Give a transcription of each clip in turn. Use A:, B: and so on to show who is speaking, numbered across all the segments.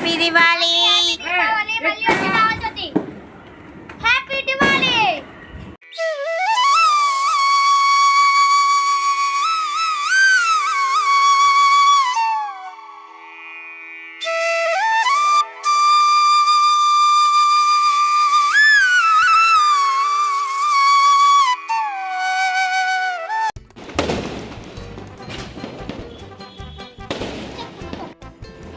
A: Happy Diwali. Happy Diwali.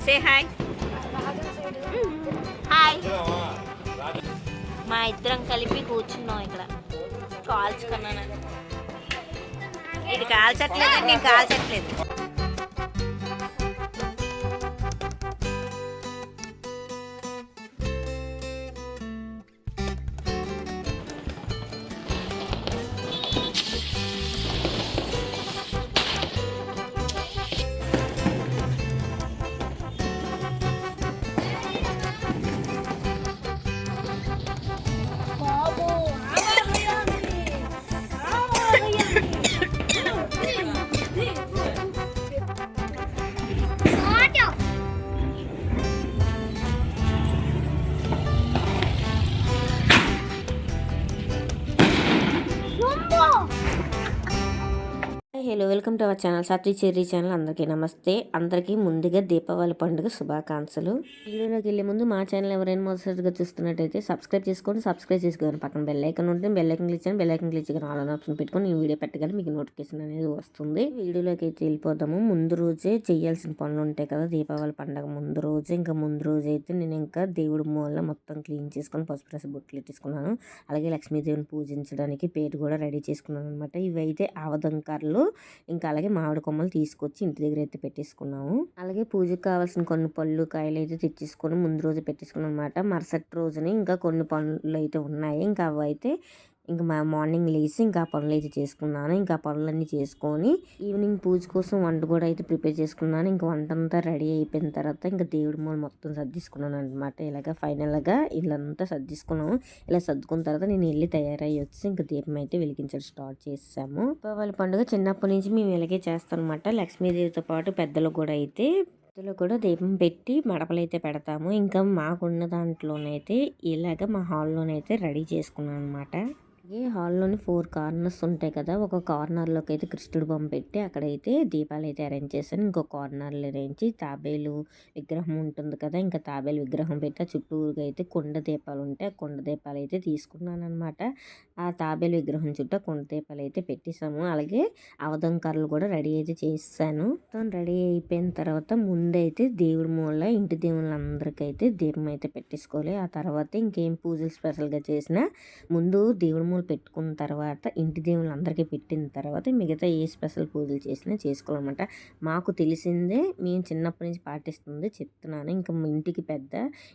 A: Say hi. Hi. మా ఇద్దరం కలిపి కూర్చున్నాం ఇక్కడ కాల్చుకున్నాను. ఇది కాల్చట్లేదు, నేను కాల్చట్లేదు. Hello, welcome to our channel Satvik Cherry channel. అందరికీ నమస్తే. అందరికీ ముందుగా దీపావళి పండుగ శుభాకాంక్షలు. వీడియోలోకి వెళ్ళే ముందు మా ఛానల్ ఎవరైనా మొదటిసారిగా చూస్తున్నట్టయితే సబ్స్క్రైబ్ చేసుకోండి. పక్కన బెల్ ఐకాన్ ఉంటుంది. బెల్ ఐకాన్ క్లిక్ చేయండి. బెల్ ఐకాన్ క్లిక్ చేయగానే ఆల్ ఆప్షన్ పెట్టుకొని ఈ వీడియో పెట్టగానే మీకు నోటిఫికేషన్ అనేది వస్తుంది. వీడియోలోకి అయితే వెళ్ళిపోదాము. ముందు రోజే చేయాల్సిన పనులు ఉంటాయి కదా దీపావళి పండుగ ముందు రోజే. ఇంకా ముందు రోజు అయితే నేను ఇంకా దేవుడి మూల మొత్తం క్లీన్ చేసుకొని పసుపు రసం బొట్లు తీసుకున్నాను. అలాగే లక్ష్మీదేవిని పూజించడానికి పేరు కూడా రెడీ చేసుకున్నాను అనమాట. ఇవైతే ఆవదంకారులు, ఇంకా అలాగే మామిడి కొమ్మలు తీసుకొచ్చి ఇంటి దగ్గర అయితే పెట్టేసుకున్నాము. అలాగే పూజకు కావాల్సిన కొన్ని పళ్ళు కాయలు అయితే తెచ్చేసుకొని ముందు రోజు పెట్టేసుకున్నాం అనమాట. మరుసటి రోజుని ఇంకా కొన్ని పనులు అయితే ఉన్నాయి. ఇంకా అవి అయితే ఇంకా మార్నింగ్ లేచి ఇంకా ఆ పనులు అయితే చేసుకున్నాను. ఇంకా ఆ పనులన్నీ చేసుకొని ఈవినింగ్ పూజ కోసం వంట కూడా అయితే ప్రిపేర్ చేసుకున్నాను. ఇంకా వంట అంతా రెడీ అయిపోయిన తర్వాత ఇంకా దేవుడి మూల మొత్తం సర్దిసుకున్నాను అనమాట. ఇలాగ ఫైనల్గా ఇల్లంతా సర్దిసుకున్నాము. ఇలా సర్దుకున్న తర్వాత నేను వెళ్ళి తయారయ్యి వచ్చి ఇంకా దీపం అయితే వెలిగించడం స్టార్ట్ చేసాము. దీపావళి పండుగ చిన్నప్పటి నుంచి మేము ఇలాగే చేస్తాం అనమాట. లక్ష్మీదేవితో పాటు పెద్దలు కూడా అయితే దీపం పెట్టి మడపలైతే పెడతాము. ఇంకా మాకున్న దాంట్లోనైతే ఇలాగ మా హాల్లోనైతే రెడీ చేసుకున్నాను అనమాట. అలాగే హాల్లోని 4 కార్నర్స్ ఉంటాయి కదా, ఒక కార్నర్లోకి అయితే కృష్ణుడు బొమ్మ పెట్టి అక్కడైతే దీపాలు అయితే అరేంజ్ చేశాను. ఇంకో కార్నర్లో అరేంజ్ తాబేలు విగ్రహం ఉంటుంది కదా, ఇంకా తాబేలు విగ్రహం పెట్టి చుట్టూరుగా అయితే కొండ దీపాలు ఉంటాయి. ఆ కొండ దీపాలు అయితే తీసుకున్నాను అనమాట. ఆ తాబేలు విగ్రహం చుట్టూ కొండ దీపాలు అయితే పెట్టేసాము. అలాగే అవదంకారులు కూడా రెడీ అయితే చేసాను. మొత్తం రెడీ అయిపోయిన తర్వాత ముందైతే దేవుడి మూల ఇంటి దేవుళ్ళందరికైతే దీపం అయితే పెట్టేసుకోవాలి. ఆ తర్వాత ఇంకేం పూజలు స్పెషల్గా చేసినా ముందు దేవుడి మూల పెట్టుకున్న తర్వాత ఇంటి దేవుళ్ళందరికీ పెట్టిన తర్వాత మిగతా ఏ స్పెషల్ పూజలు చేసినా చేసుకోవాలన్నమాట. మాకు తెలిసిందే, మేము చిన్నప్పటి నుంచి పాటిస్తుంది చెప్తున్నాను. ఇంకా ఇంటికి పెద్ద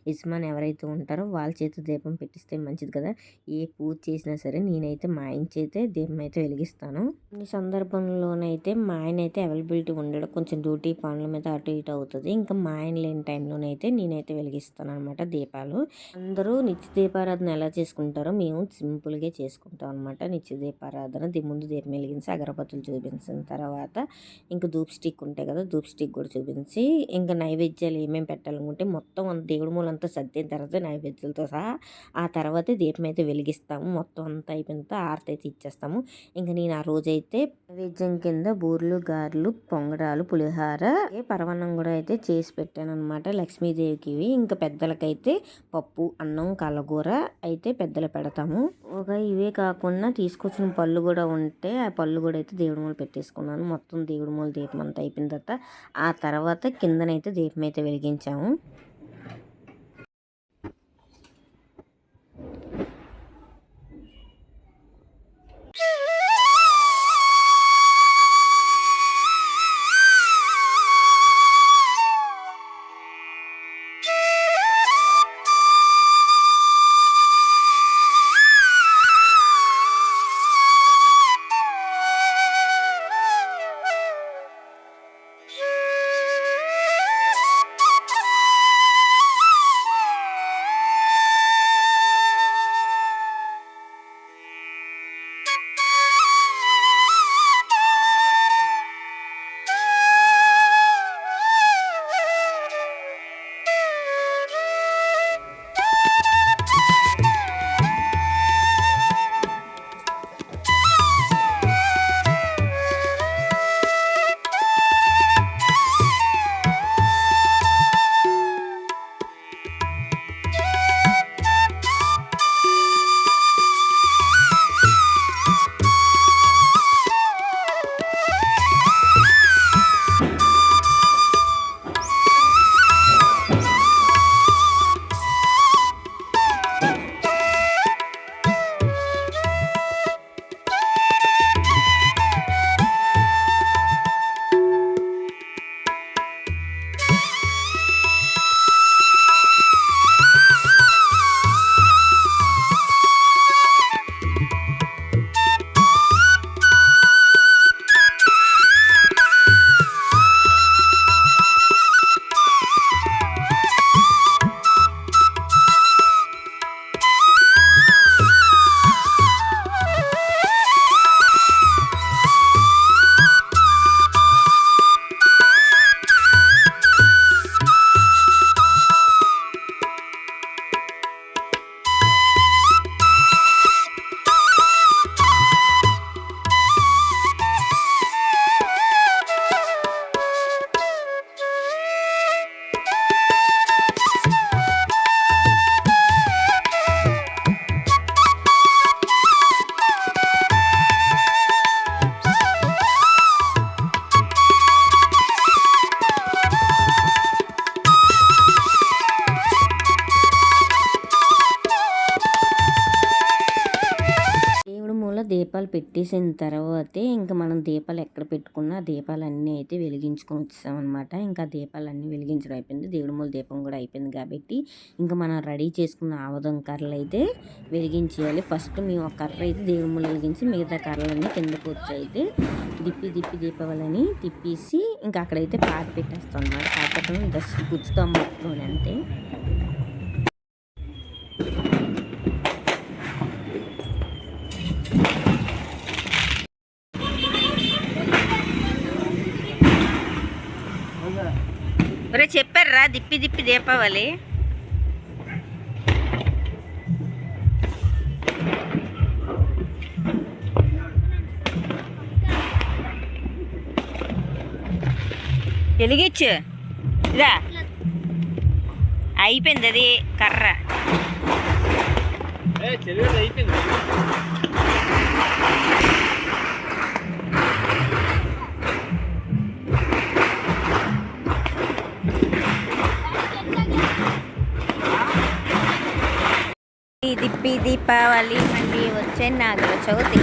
A: యజమాని ఎవరైతే ఉంటారో వాళ్ళ చేతి దీపం పెట్టిస్తే మంచిది కదా. ఏ పూజ చేసినా సరే నేనైతే మా ఆయన చేతే దీపం అయితే వెలిగిస్తాను. ఈ సందర్భంలోనైతే మా ఆయన అయితే అవైలబిలిటీ ఉండడం కొంచెం డ్యూటీ పనుల మీద అటు ఇటు అవుతుంది. ఇంకా మా ఆయన లేని టైంలోనైతే నేనైతే వెలిగిస్తాను అనమాట దీపాలు. అందరూ నిత్య దీపారాధన ఎలా చేసుకుంటారో మేము సింపుల్గా చేసుకుంటాం అనమాట. నిత్య దీపారాధన ముందు దీపం వెలిగించి అగరబత్తులు చూపించిన తర్వాత ఇంకా ధూప్ స్టిక్ ఉంటాయి కదా, ధూప్ స్టిక్ కూడా చూపించి ఇంకా నైవేద్యాలు ఏమేమి పెట్టాలనుకుంటే మొత్తం దేవుడి మూలంతా సర్దిన తర్వాత నైవేద్యాలతో సహా ఆ తర్వాత దీపం అయితే వెలిగిస్తాము. మొత్తం అంతా అయిపోయిన తర్వాత ఆరతి అయితే ఇచ్చేస్తాము. ఇంకా నేను ఆ రోజైతే నైవేద్యం కింద బూర్లు, గారెలు, పొంగడాలు, పులిహార, పరమాన్నం కూడా అయితే చేసి పెట్టాను అనమాట లక్ష్మీదేవికి. ఇంకా పెద్దలకైతే పప్పు, అన్నం, కలగూర అయితే పెద్దలు పెడతాము. ఇవే కాకుండా తీసుకొచ్చిన పళ్ళు కూడా ఉంటే ఆ పళ్ళు కూడా అయితే దేవుడి మూల పెట్టేసుకున్నాను. మొత్తం దేవుడి మూల దీపం అంతా అయిపోయిన తర్వాత ఆ తర్వాత కిందనైతే దీపం అయితే వెలిగించాము. దీపాలు పెట్టేసిన తర్వాతే ఇంకా మనం దీపాలు ఎక్కడ పెట్టుకున్నా దీపాలన్నీ అయితే వెలిగించుకొని వచ్చామన్నమాట. ఇంకా దీపాలన్నీ వెలిగించడం అయిపోయింది, దేవుడి మూల దీపం కూడా అయిపోయింది కాబట్టి ఇంకా మనం రెడీ చేసుకున్న ఆవదం కర్రలు అయితే వెలిగించేయాలి. ఫస్ట్ మేము ఒక కర్ర అయితే దేవుడి మూల వెలిగించి మిగతా కర్రలన్నీ కిందకు వచ్చి అయితే దిప్పి దీపావళిని తిప్పేసి ఇంకా అక్కడైతే పాత పెట్టేస్తాం అన్నమాట. పాత పెట్టడం జస్ట్ గుచ్చుతాం మొత్తం అంతే. చెప్పారా దిప్పి దీపావళి వెలిగించు ఇదా అయిపోయింది అది కర్ర అయిపోయింది. దిప్పి దీపావళి మళ్ళీ వచ్చే నాగుల చవితి.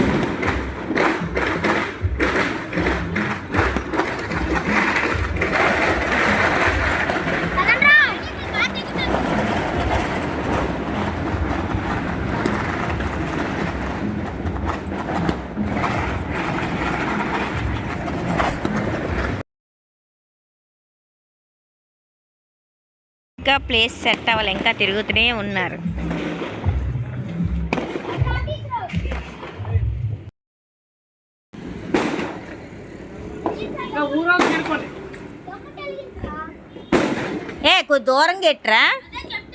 A: ఇంకా ప్లేస్ సెట్ అవ్వాలి, ఇంకా తిరుగుతూనే ఉన్నారు. కొంచెం దూరంగా ఎట్రా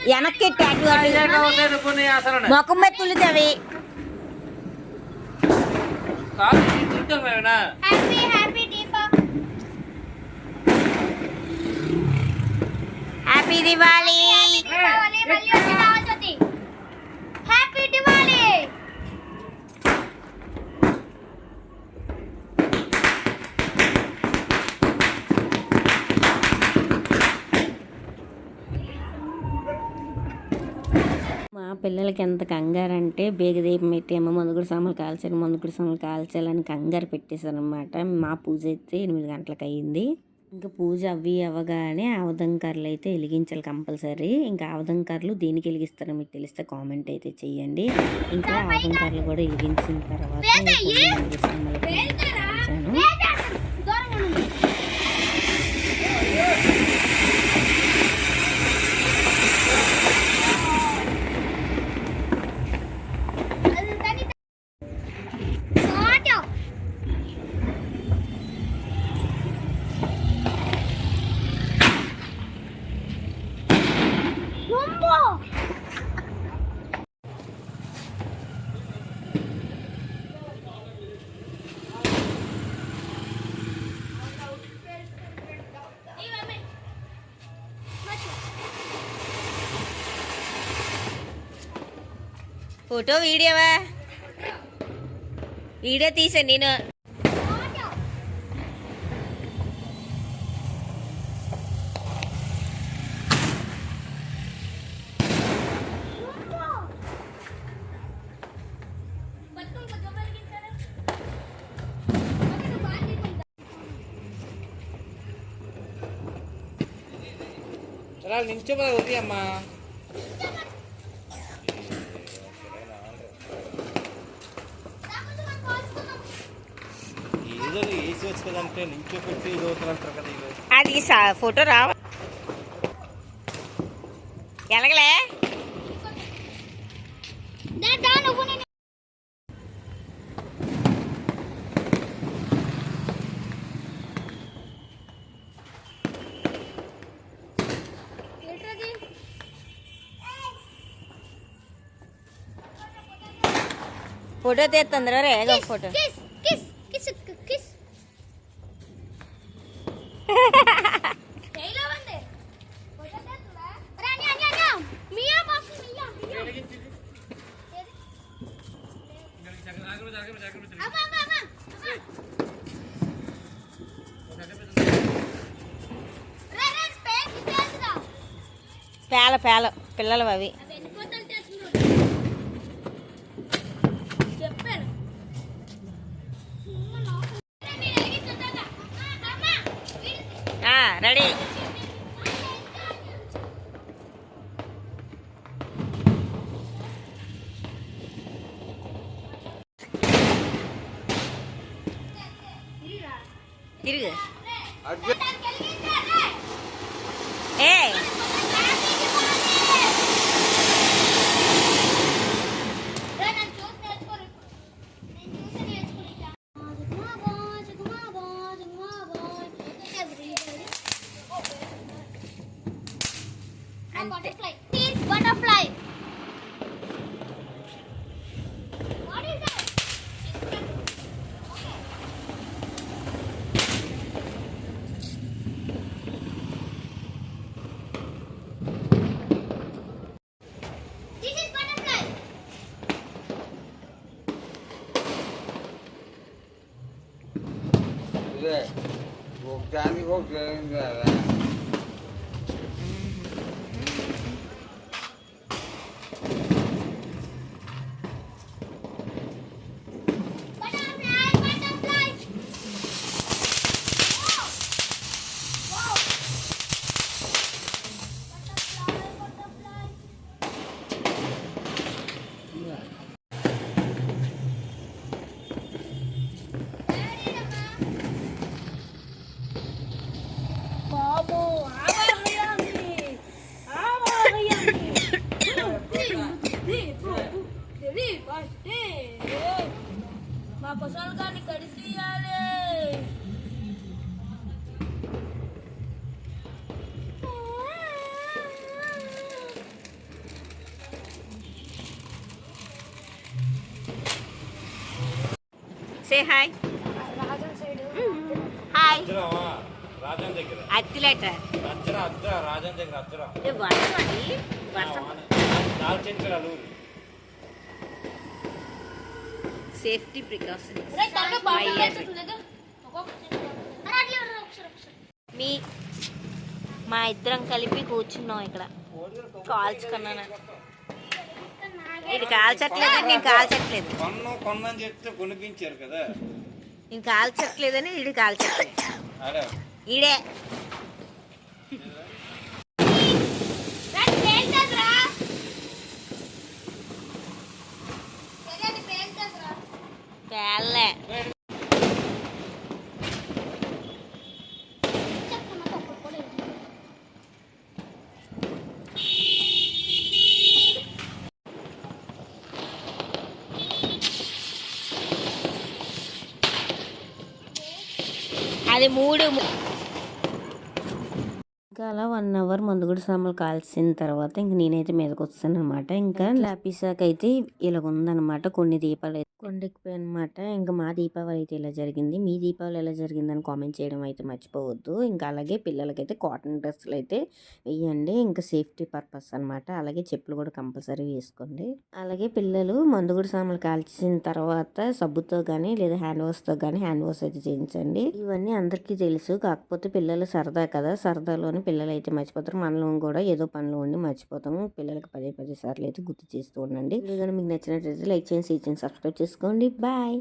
A: వెనక్కి మొఖం మీద తులుతావి. హ్యాపీ దివాళీ. హ్యాపీ దివాళీ. మా పిల్లలకి ఎంత కంగారు అంటే బేగ దీపం పెట్టేమో మందుగుడి సామాన్లు కాల్చాలని కంగారు పెట్టేశారు అనమాట. మా పూజ అయితే 8 గంటలకు అయ్యింది. ఇంకా పూజ అవ్వగానే ఆవదంకర్లు అయితే వెలిగించాలి కంపల్సరీ. ఇంకా ఆవదంకర్లు దేనికి వెలిగిస్తారో మీకు తెలిస్తే కామెంట్ అయితే చెయ్యండి. ఇంకా ఆవదంకర్లు కూడా వెలిగించిన తర్వాత ఫోటో వీడియోవా వీడియో తీసాను నేను. నించోబా ఉదయమ్మా. అది ఫోటో రావ ఎలాగలే ఫోటో తీస్తుందిరా రే ఫోటో. పేల పిల్లలు అవి. రెడీ. తిరుగు. ఏ
B: Butterfly. Please, butterfly. What is that? This is butterfly.
C: ఇదే ఒకదానికి ఒక కదా.
B: Butterfly, butterfly. Wow. Wow. Butterfly, butterfly. Babu, మా పసల్గాని కడిసియాలి.
A: Say hi.
B: Rajan side
A: hi.
D: Rajan దగ్గర
A: అత్తిలేట
D: రాజన్ దగ్గర అద్దరా
A: వర్షం అది వర్షం.
D: 4 చెట్లు
A: సేఫ్టీ ప్రికాషన్స్.
B: రే తరగా బాగా వేస్తుంది
A: మీ మా ఇద్దరం కలిపి కూర్చున్నాం ఇక్కడ కాల్చుకున్నాను. ఇది కాల్చట్లేదని నేను కాల్చట్లేదు.
D: కొన్నని చెప్తే కొనిపించారు కదా.
A: నేను కాల్చట్లేదని ఇది కాల్చట్లేదు.
D: అదే
A: ఈడే పేల్లే. అది 3 ఇంకా అలా 1 అవర్ మందుగుడి సామాన్లు కాల్చిన తర్వాత ఇంక నేనైతే మీదకి వస్తాను అనమాట. ఇంకా లాపిసాక్ అయితే ఇలాగ ఉందనమాట. కొన్ని దీపాలు కొండెక్కిపోయి అనమాట. ఇంకా మా దీపావళి అయితే ఇలా జరిగింది. మీ దీపావళి ఎలా జరిగిందని కామెంట్ చేయడం అయితే మర్చిపోవద్దు. ఇంకా అలాగే పిల్లలకైతే కాటన్ డ్రెస్సులు అయితే వేయండి. ఇంకా సేఫ్టీ పర్పస్ అనమాట. అలాగే చెప్పులు కూడా కంపల్సరీ వేసుకోండి. అలాగే పిల్లలు మందుగుడి సామాన్లు కాల్చిన తర్వాత సబ్బుతో కానీ లేదా హ్యాండ్ వాష్తో కానీ హ్యాండ్ వాష్ అయితే చేయించండి. ఇవన్నీ అందరికీ తెలుసు. కాకపోతే పిల్లలు సరదా కదా, సరదాలోని పిల్లలు అయితే మర్చిపోతారు. మనలో కూడా ఏదో పనిలో ఉండి మర్చిపోతాము. పిల్లలకి 10 సార్లు అయితే గుర్తు చేస్తూ ఉండండి. వీడియో కానీ మీకు నచ్చినట్లయితే లైక్ చేయండి, షేర్ చేయండి, సబ్స్క్రైబ్ చేసుకోండి. బాయ్.